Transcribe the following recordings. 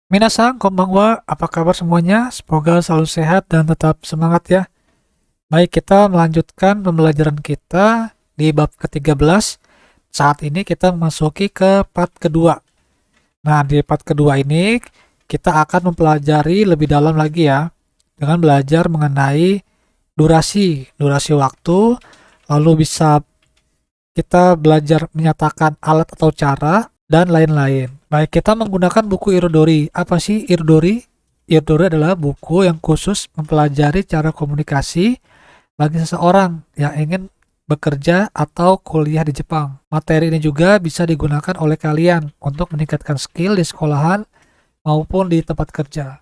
Minasan, konbanwa, apa kabar semuanya? Semoga selalu sehat dan tetap semangat ya. Baik, kita melanjutkan pembelajaran kita di bab ke-13. Saat ini kita memasuki ke part kedua. Nah, di part kedua ini kita akan mempelajari lebih dalam lagi ya, dengan belajar mengenai durasi waktu, lalu bisa kita belajar menyatakan alat atau cara, dan lain-lain. Baik, kita menggunakan buku Irodori. Apa sih Irodori? Irodori adalah buku yang khusus mempelajari cara komunikasi bagi seseorang yang ingin bekerja atau kuliah di Jepang. Materi ini juga bisa digunakan oleh kalian untuk meningkatkan skill di sekolahan maupun di tempat kerja.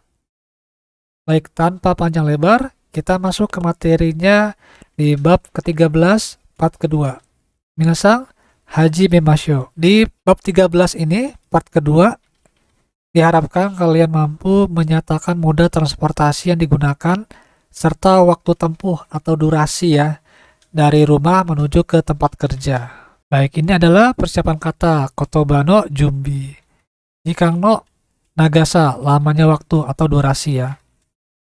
Baik, tanpa panjang lebar, kita masuk ke materinya di bab ke-13, part kedua. Minasang, Haji Memasyo. Di bab 13 ini, part kedua, diharapkan kalian mampu menyatakan moda transportasi yang digunakan serta waktu tempuh atau durasi ya dari rumah menuju ke tempat kerja. Baik, ini adalah persiapan kata kotoba no jumbi. Jikang no nagasa, lamanya waktu atau durasi ya.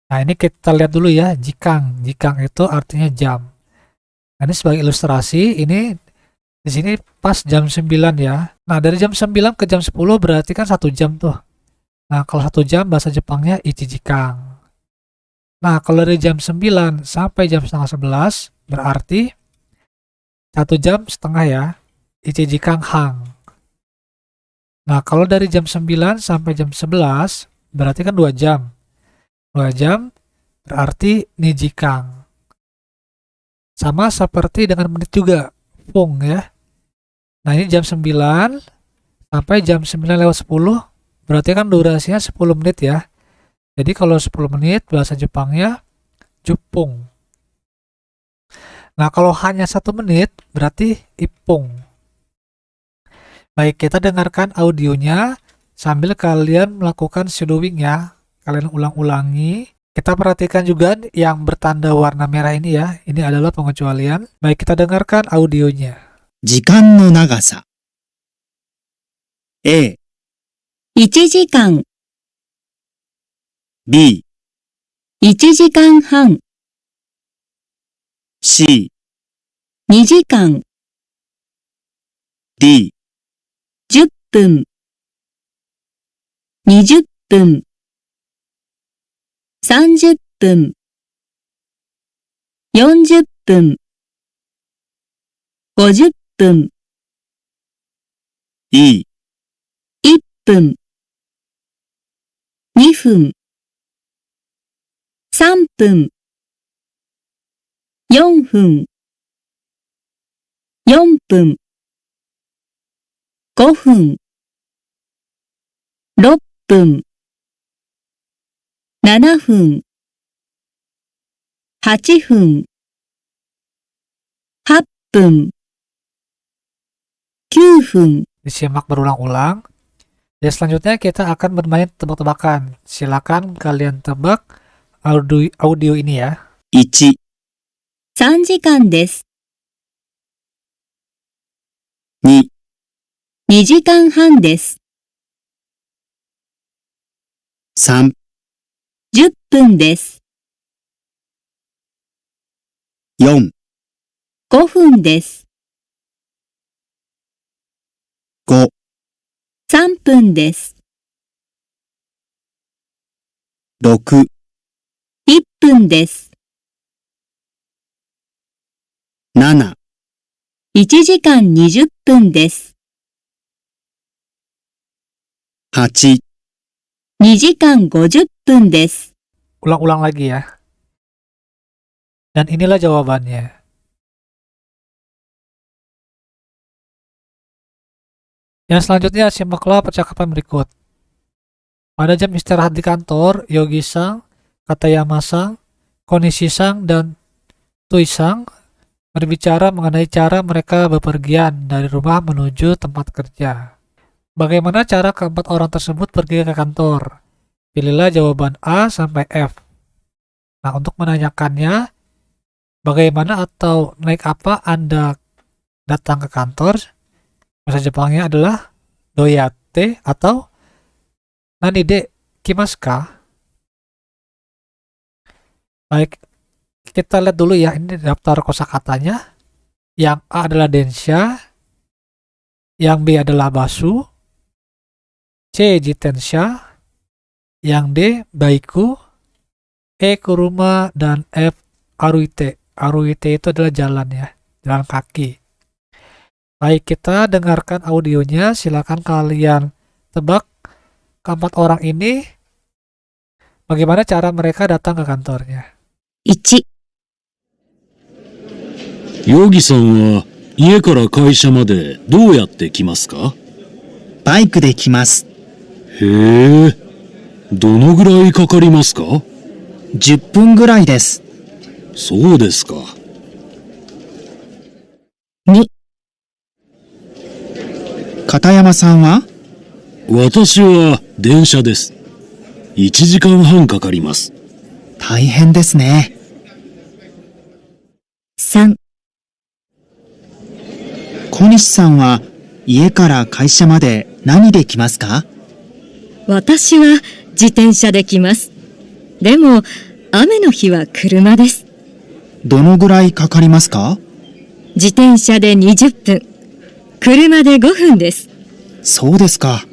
Nah, ini kita lihat dulu ya, jikang. Jikang itu artinya jam. Nah, ini sebagai ilustrasi, ini di sini pas jam 9 ya. Nah, dari jam 9 ke jam 10 berarti kan 1 jam tuh. Nah, kalau 1 jam bahasa Jepangnya ichijikang. Nah, kalau dari jam 9 sampai jam setengah 11 berarti 1 jam setengah ya. Ichijikang hang. Nah, kalau dari jam 9 sampai jam 11 berarti kan 2 jam. 2 jam berarti nijikang. Sama seperti dengan menit juga. Fung ya. Nah, ini jam 9 sampai jam 9 lewat 10 berarti kan durasinya 10 menit ya. Jadi kalau 10 menit bahasa Jepangnya jupung. Nah, kalau hanya 1 menit berarti ipung. Baik, kita dengarkan audionya sambil kalian melakukan shadowing ya. Kalian ulang-ulangi. Kita perhatikan juga yang bertanda warna merah ini ya. Ini adalah pengecualian. Baik, kita dengarkan audionya. 時間の長さ A、 1時間、 B、 1時間半、 C、 2時間、 D、 10分、20分、30分、40分、50分、 E、 1分、2分、3分、4分、4分、5分、6分、7分、8分、8分、9分。 Disimak berulang-ulang. Dan selanjutnya kita akan bermain tebak-tebakan. Silakan kalian tebak audio ini ya. 1、 3時間です。 2、 2時間半です。 3、 10分です。 4、 5分です。 5、 3分です。 6、 1分です。 7、 1時間20分です。 8、 2時間50分です。 Ulang-ulang lagi ya. Dan inilah jawabannya. Yang selanjutnya simaklah percakapan berikut. Pada jam istirahat di kantor, Yogi-san, Katayama-san, Konishi-san, dan Tui-san berbicara mengenai cara mereka bepergian dari rumah menuju tempat kerja. Bagaimana cara keempat orang tersebut pergi ke kantor? Pilihlah jawaban A sampai F. Nah, untuk menanyakannya, bagaimana atau naik apa Anda datang ke kantor? Bahasa Jepangnya adalah doyate atau nani de kimasu ka? Baik, kita lihat dulu ya, ini daftar kosakatanya. Yang A adalah densha, yang B adalah basu, C jitensha, yang D baiku, E kuruma, dan F aruite. Aruite itu adalah jalan ya, jalan kaki. Baik, kita dengarkan audionya. Silakan kalian tebak keempat orang ini bagaimana cara mereka datang ke kantornya. 1、ヨギさんは家から会社までどうやって来ますか？バイクで来ます。へえ、どのぐらいかかりますか10分ぐらいです。そうですか。2、片山さんは私は電車です。1時間半かかります。大変ですね。3、小西さんは家から会社まで何で来ますか？私は自転車で来ます。でも、雨の日は車です。どのぐらいかかりますか？自転車で20分、車で5分です。そうですか。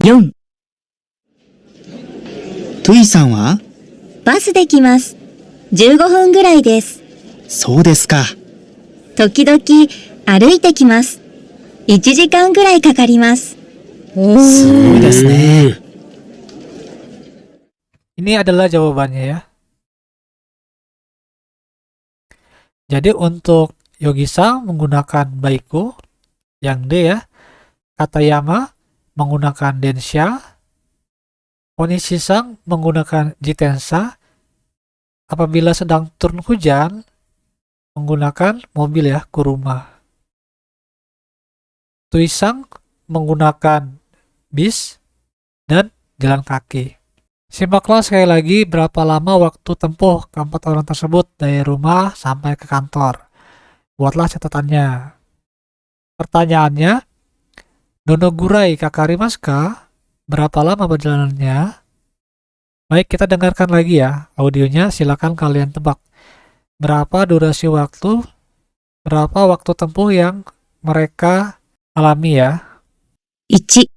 4、トゥイさんはバスで来ます。15分ぐらいです。そうですか。時々歩いてきます。1時間ぐらいかかります。すごいですね。Ini adalah jawabannya ya. Jadi untuk Yogi-san menggunakan baiku, yang D ya. Katayama menggunakan densha. Onishi-san menggunakan jitensha. Apabila sedang turun hujan, menggunakan mobil ya, kuruma. Tui-san menggunakan bis dan jalan kaki. Simaklah sekali lagi berapa lama waktu tempuh keempat orang tersebut dari rumah sampai ke kantor. Buatlah catatannya. Pertanyaannya, donogurai kakarimasu ka? Berapa lama perjalanannya? Baik, kita dengarkan lagi ya audionya. Silakan kalian tebak. Berapa durasi waktu, berapa waktu tempuh yang mereka alami ya. 1、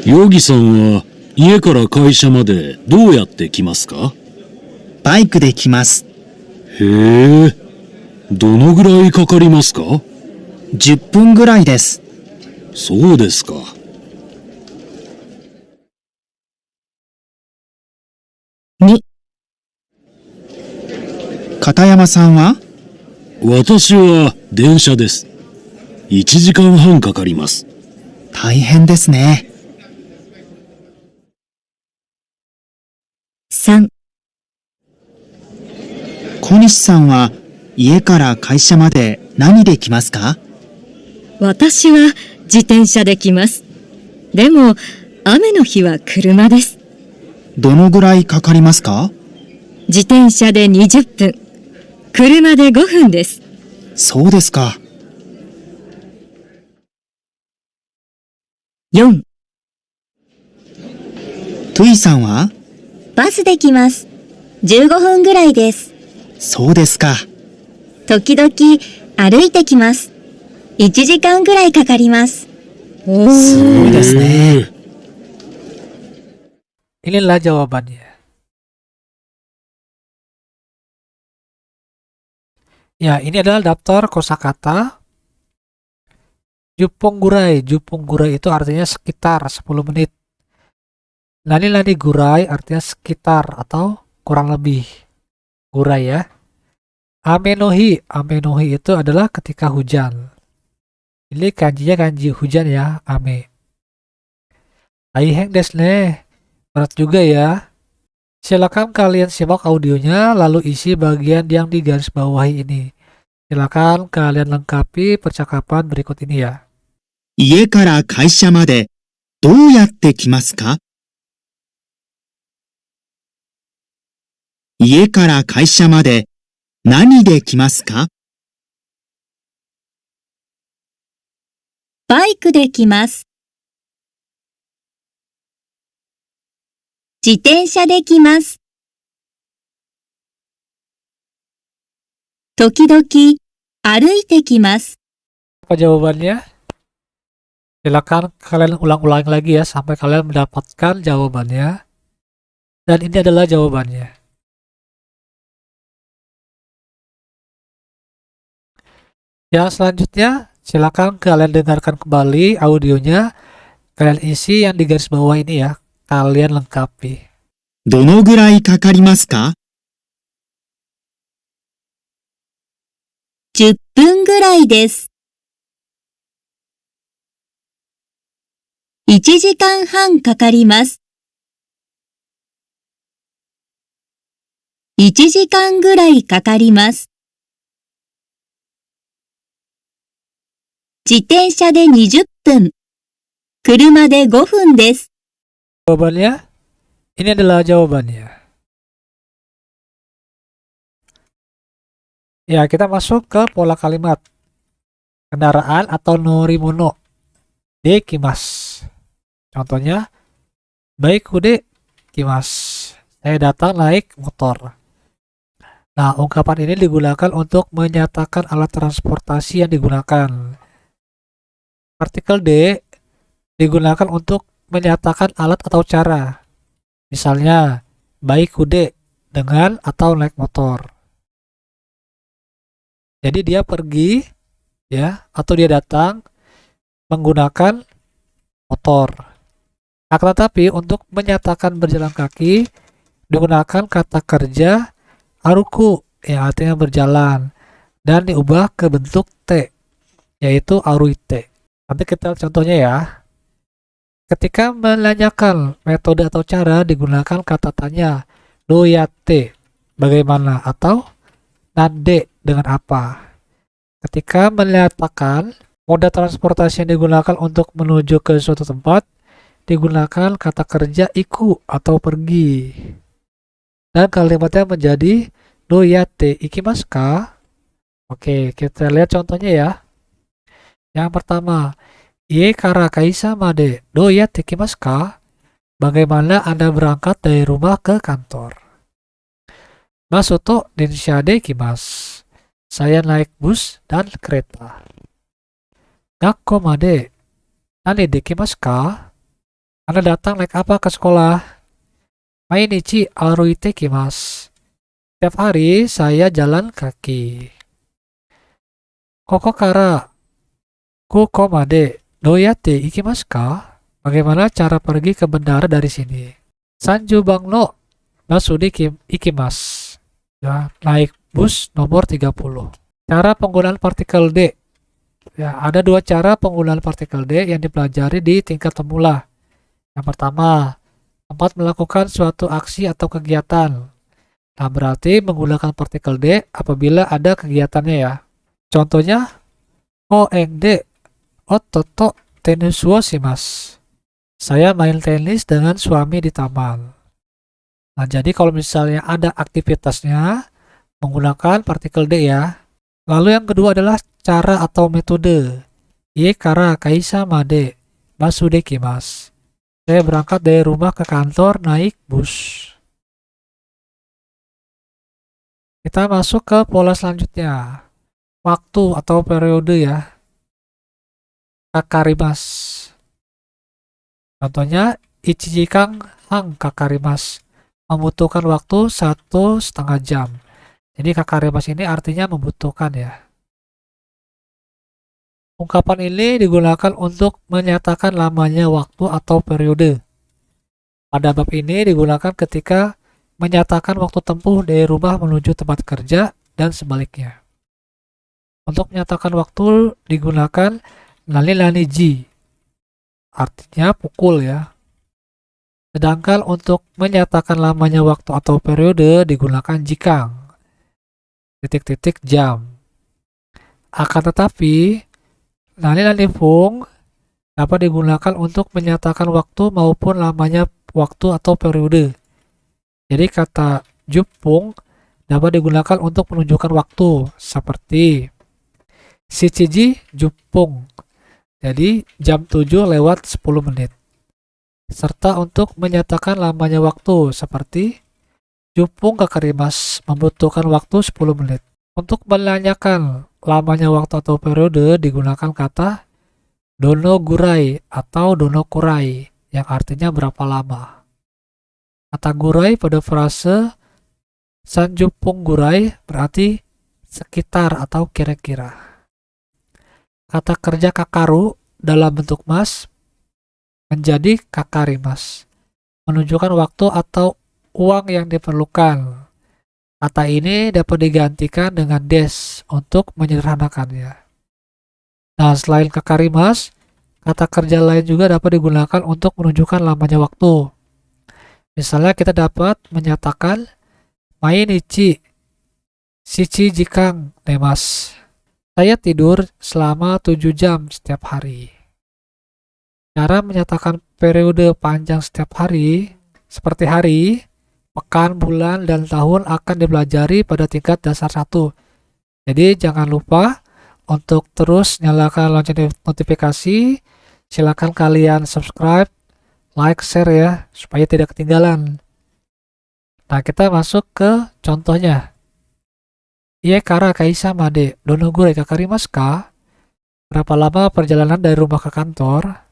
ヨギさんは家から会社までどうやって来ますか？バイクで来ます。へえ、どのぐらいかかりますか10分ぐらいです。そうですか。2、片山さんは私は電車です。1時間半かかります。大変ですね。3、小西さんは家から会社まで何で来ますか？私は自転車で来ます。でも、雨の日は車です。どのぐらいかかりますか？自転車で20分、車で5分です。そうですか。4、トゥイさんはバスで来ます。15分ぐらいです。そうですか。時々歩いてきます。1時間ぐらいかかります。すごいですね。Inilah jawabannya. Ya, ini adalah daftar kosakata. Juponggurai. Juponggurai itu artinya sekitar 10 menit. Nani gurai artinya sekitar atau kurang lebih. Gurai ya. Amenohi. Amenohi itu adalah ketika hujan. Ini kanjinya kanji hujan ya, ame. Taiheng desu ne. Berat juga ya. Silakan kalian simak audionya lalu isi bagian yang digarisbawahi ini. Silakan kalian lengkapi percakapan berikut ini ya. 家から会社までどうやって来ますか？家から会社まで何で来ますか？バイクで来ます。自転車で来ます。時々歩いてきます。Apa jawabannya? Silakan kalian ulang-ulang lagi ya sampai kalian mendapatkan jawabannya. Dan ini adalah jawabannya. Yang selanjutnya, silakan kalian dengarkan kembali audionya. Kalian isi yang di garis bawah ini ya. Kalian lengkapi. どのぐらいかかりますか？ 10分ぐらいです。1時間半かかります。1時間ぐらいかかります。自転車で20分。車で5分です。Jawabannya? Ini adalah jawabannya. Ya, kita masuk ke pola kalimat. Kendaraan atau norimono. Dekimasu. Contohnya, baikude kimasu. Saya datang naik motor. Nah, ungkapan ini digunakan untuk menyatakan alat transportasi yang digunakan. Partikel D digunakan untuk menyatakan alat atau cara. Misalnya, baikude dengan atau naik motor. Jadi dia pergi ya atau dia datang menggunakan motor. Akan tetapi untuk menyatakan berjalan kaki digunakan kata kerja aruku yang artinya berjalan dan diubah ke bentuk T yaitu aruite. Nanti kita contohnya ya. Ketika menanyakan metode atau cara digunakan kata tanya doyate bagaimana atau nande dengan apa. Ketika menyatakan moda transportasi yang digunakan untuk menuju ke suatu tempat digunakan kata kerja iku atau pergi. Dan kalimatnya menjadi doyate ikimasu ka? Oke, kita lihat contohnya ya. Yang pertama, ie kara kaisa made doyate ikimasu ka? Bagaimana Anda berangkat dari rumah ke kantor? Masuto densha de ikimasu. Saya naik bus dan kereta. Gakko made nani dekimasu ka? Anda datang naik apa ke sekolah? Mainichi aruite kimasu. Setiap hari saya jalan kaki. Koko kara kuko made doyate ikimasu ka? Bagaimana cara pergi ke bandara dari sini? Sanju bangno basu de ikimasu. Ya, naik bus nomor 30. Cara penggunaan partikel D. Ya, ada dua cara penggunaan partikel D yang dipelajari di tingkat pemula. Yang pertama, tempat melakukan suatu aksi atau kegiatan. Nah, berarti menggunakan partikel D apabila ada kegiatannya ya. Contohnya, koeng de ototo tenis wo shimasu. Saya main tenis dengan suami di taman. Nah, jadi kalau misalnya ada aktivitasnya, menggunakan partikel D ya. Lalu yang kedua adalah cara atau metode. Ie kara kaisa made basu de kimasu. Saya berangkat dari rumah ke kantor naik bus. Kita masuk ke pola selanjutnya. Waktu atau periode ya. Kakarimasu. Contohnya, ichijikan hang kakarimasu. Membutuhkan waktu 1,5 jam. Jadi kakarimasu ini artinya membutuhkan ya. Ungkapan ini digunakan untuk menyatakan lamanya waktu atau periode. Pada bab ini digunakan ketika menyatakan waktu tempuh dari rumah menuju tempat kerja dan sebaliknya. Untuk menyatakan waktu digunakan nani ji. Artinya pukul ya. Sedangkan untuk menyatakan lamanya waktu atau periode digunakan jikang. Titik-titik jam. Akan tetapi, nani fung dapat digunakan untuk menyatakan waktu maupun lamanya waktu atau periode. Jadi kata jupung dapat digunakan untuk menunjukkan waktu seperti shichiji jupung. Jadi jam 7 lewat 10 menit. serta untuk menyatakan lamanya waktu seperti Jupung kakarimas membutuhkan waktu 10 menit. Untuk menanyakan lamanya waktu atau periode digunakan kata dono gurai atau dono kurai yang artinya berapa lama. Kata gurai pada frase sanjupung gurai berarti sekitar atau kira-kira. Kata kerja kakaru dalam bentuk mas menjadi kakarimas, menunjukkan waktu atau uang yang diperlukan. Kata ini dapat digantikan dengan des untuk menyederhanakannya. Nah, selain kakarimas, kata kerja lain juga dapat digunakan untuk menunjukkan lamanya waktu. Misalnya kita dapat menyatakan mainichi shichi jikang nemas. Saya tidur selama 7 jam setiap hari. Cara menyatakan periode panjang setiap hari, seperti hari, pekan, bulan, dan tahun akan dipelajari pada tingkat dasar 1. Jadi jangan lupa untuk terus nyalakan lonceng notifikasi. Silakan kalian subscribe, like, share ya, supaya tidak ketinggalan. Nah, kita masuk ke contohnya. Ie kara kaisa made dono gurai kakarimasu ka? Berapa lama perjalanan dari rumah ke kantor?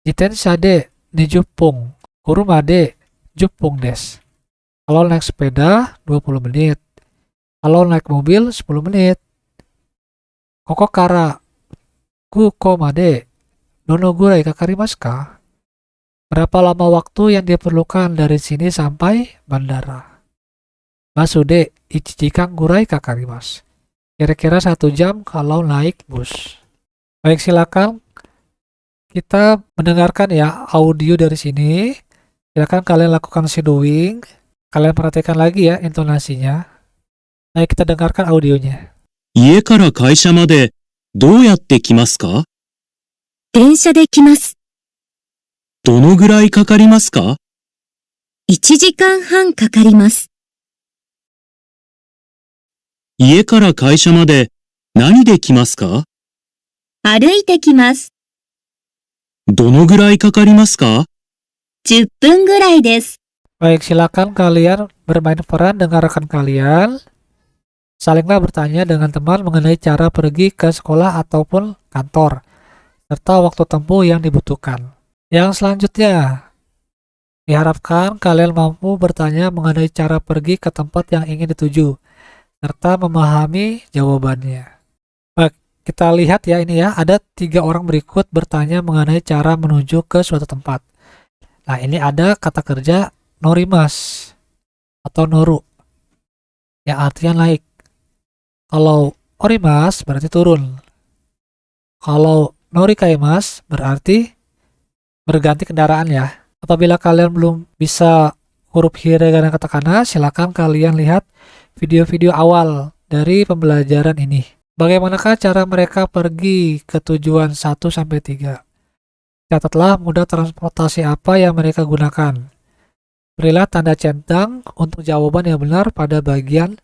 Jitensha de 20 pung, kuruma de 10 pung des. Kalau naik sepeda 20 menit. Kalau naik mobil 10 menit. Koko kara kuko made dono gurai kakarimasu ka? Berapa lama waktu yang diperlukan dari sini sampai bandara? Basude ichijikang gurai kakarimasu. Kira-kira 1 jam kalau naik bus. Baik, silakan kita mendengarkan ya audio dari sini. Silakan kalian lakukan shadowing. Kalian perhatikan lagi ya intonasinya. Baik, kita dengarkan audionya. 家から会社までどうやって来ますか？電車で来ます。どのぐらいかかりますか？ 1時間半かかります。家から会社まで何で来ますか？歩いてきます。どのぐらいかかりますか？ 10分ぐらいです。 Baik, silakan kalian bermain peran dengan rekan kalian. Salinglah bertanya dengan teman mengenai cara pergi ke sekolah ataupun kantor, serta waktu tempuh yang dibutuhkan. Yang selanjutnya, diharapkan kalian mampu bertanya mengenai cara pergi ke tempat yang ingin dituju, serta memahami jawabannya. Baik, kita lihat ya ini ya, ada 3 orang berikut bertanya mengenai cara menuju ke suatu tempat. Nah, ini ada kata kerja norimas atau noru, yang artinya naik. Kalau orimas berarti turun. Kalau norikaimas berarti berganti kendaraan ya. Apabila kalian belum bisa huruf hiragana katakana, silakan kalian lihat video-video awal dari pembelajaran ini. Bagaimanakah cara mereka pergi ke tujuan 1-3? Catatlah moda transportasi apa yang mereka gunakan. Berilah tanda centang untuk jawaban yang benar pada bagian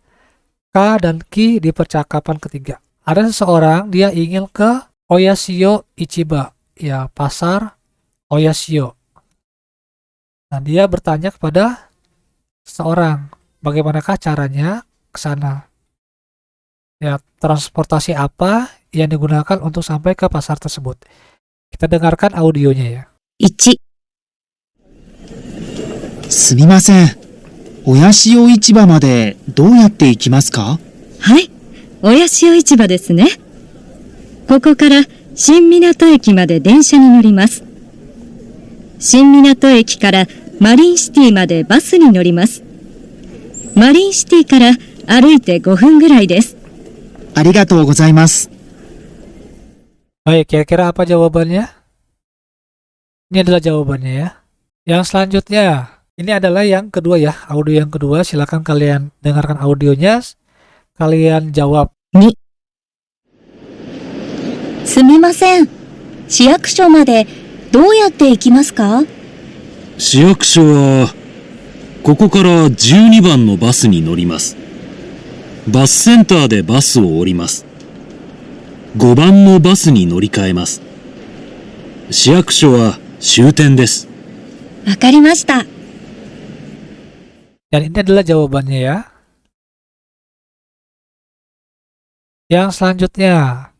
K dan Ki di percakapan ketiga. Ada seseorang, dia ingin ke Oyashio Ichiba, ya pasar Oyashio. Nah, dia bertanya kepada seseorang, bagaimanakah caranya ke sana? Ya, transportasi apa yang digunakan untuk sampai ke pasar tersebut? Kita dengarkan audionya ya. 1、すみません。親潮市場までどうやって行きますか？はい、親潮市場ですね。ここから新港駅まで電車に乗ります。新港駅からマリンシティまでバスに乗ります。マリンシティから歩いて5分ぐらいです。ありがとうございます。 Baik, kira-kira apa jawabannya? Ini adalah jawabannya ya. Yang selanjutnya, ini adalah yang kedua ya, audio yang kedua. Silakan kalian dengarkan audionya, kalian jawab. 2、すみません。市役所までどうやって行きますか？市役所は、ここから12番のバスに乗ります。バスセンターでバスを降ります。5番のバスに乗り換えます。市役所は終点です。わかりました。Dan ini adalah jawabannya ya. Yang selanjutnya,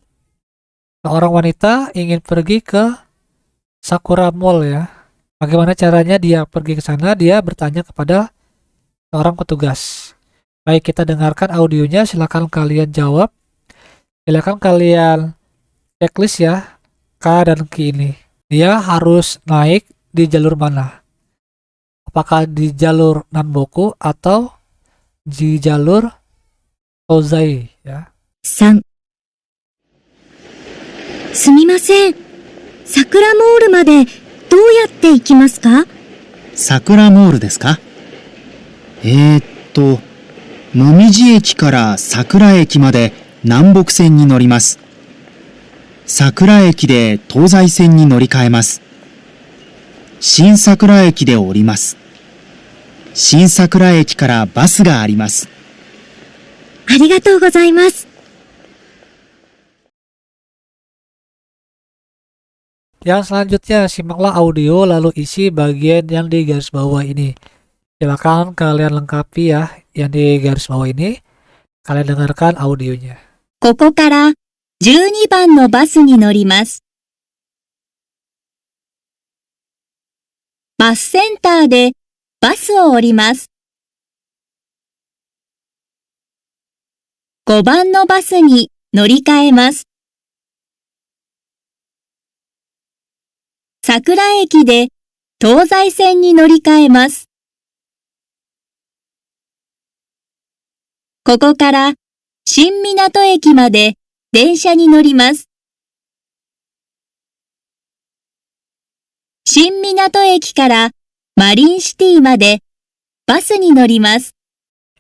seorang wanita ingin pergi ke Sakura Mall ya. Bagaimana caranya dia pergi ke sana? Dia bertanya kepada seorang petugas. Baik, kita dengarkan audionya. Silakan kalian jawab. Silakan kalian checklist ya. K dan Q ini. Dia harus naik di jalur mana? Apakah di jalur Nanboku atau di jalur Tozai ya? 3、すみません。桜モールまでどうやって行きますか？桜モールですか？もみじ駅から桜駅まで南北線に乗ります。桜駅で東西線に乗り換えます。新桜駅で降ります。新桜駅からバスがあります。ありがとうございます。Yang selanjutnya, simaklah audio lalu isi bagian yang di garis bawah ini. Silakan kalian lengkapi ya yang di garis bawah ini. Kalian dengarkan audionya. ここから12番のバスに乗ります。バスセンターでバスを降ります。5番のバスに乗り換えます。桜駅で東西線に乗り換えます。ここから新港駅まで電車に乗ります。新港駅からマリンシティまでバスに乗ります。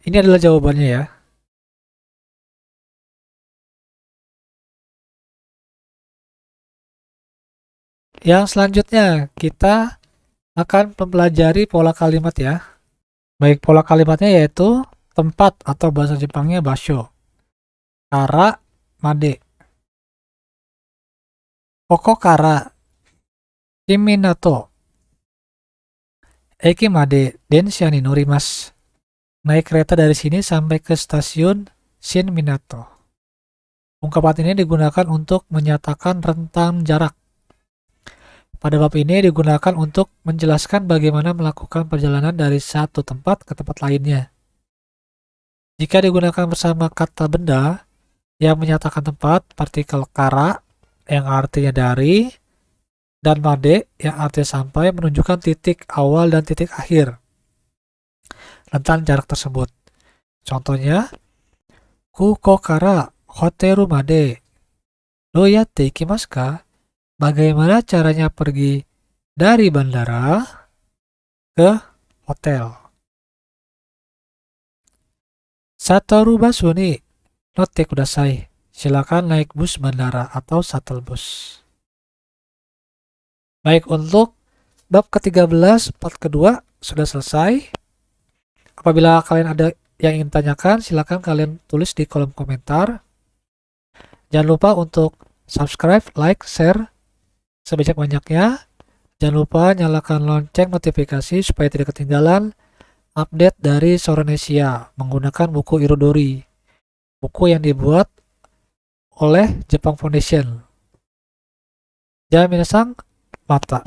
Ini adalah jawabannya ya. Yang selanjutnya, kita akan mempelajari pola kalimat ya. Baik, pola kalimatnya yaitu tempat atau bahasa Jepangnya basho. Kara, made. Koko kara, Shiminato. Eki made densha ni norimasu. Naik kereta dari sini sampai ke stasiun Shin Minato. Ungkapan ini digunakan untuk menyatakan rentang jarak. Pada bab ini digunakan untuk menjelaskan bagaimana melakukan perjalanan dari satu tempat ke tempat lainnya. Jika digunakan bersama kata benda yang menyatakan tempat, partikel kara yang artinya dari, dan made yang artinya sampai menunjukkan titik awal dan titik akhir rentang jarak tersebut. Contohnya, Kuko kara hoteru made do yatte ikimasu ka? Bagaimana caranya pergi dari bandara ke hotel? Satoru basu ni notte kudasai. Silakan naik bus bandara atau shuttle bus. Baik, untuk bab ke-13 part kedua sudah selesai. Apabila kalian ada yang ingin tanyakan, silakan kalian tulis di kolom komentar. Jangan lupa untuk subscribe, like, share sebanyak-banyaknya. Jangan lupa nyalakan lonceng notifikasi supaya tidak ketinggalan update dari Soranesia menggunakan buku Irodori, buku yang dibuat oleh Jepang Foundation. Jangan minasang mata.